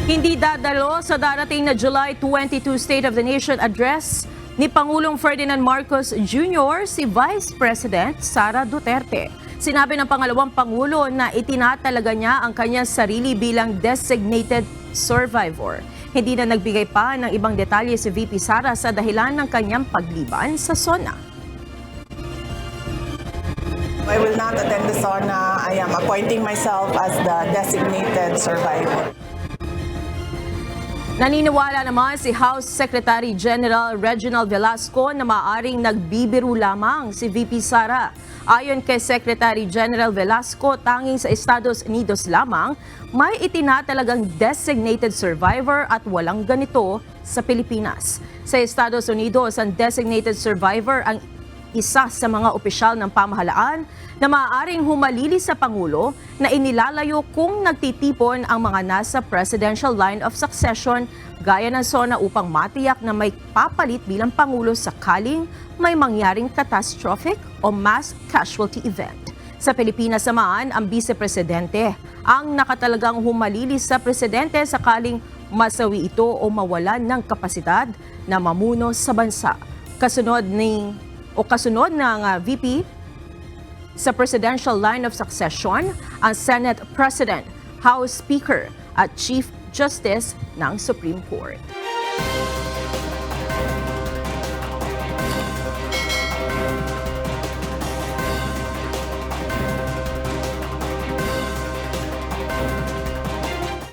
Hindi dadalo sa darating na July 22 State of the Nation Address ni Pangulong Ferdinand Marcos Jr. si Vice President Sara Duterte. Sinabi ng pangalawang Pangulo na itinatalaga niya ang kanyang sarili bilang designated survivor. Hindi na nagbigay pa ng ibang detalye si VP Sara sa dahilan ng kanyang pagliban sa SONA. I will not attend the SONA. I am appointing myself as the designated survivor. Naniniwala naman si House Secretary General Reginald Velasco na maaring nagbibiro lamang si VP Sara. Ayon kay Secretary General Velasco, tanging sa Estados Unidos lamang may itinatalagang designated survivor at walang ganito sa Pilipinas. Sa Estados Unidos, ang designated survivor ang isa sa mga opisyal ng pamahalaan na maaaring humalili sa Pangulo na inilalayo kung nagtitipon ang mga nasa presidential line of succession gaya ng SONA upang matiyak na may papalit bilang Pangulo sakaling may mangyaring catastrophic o mass casualty event. Sa Pilipinas naman, ang Vice-Presidente ang nakatalagang humalili sa Presidente sakaling masawi ito o mawalan ng kapasidad na mamuno sa bansa. Kasunod ng VP sa presidential line of succession, ang Senate President, House Speaker at Chief Justice ng Supreme Court.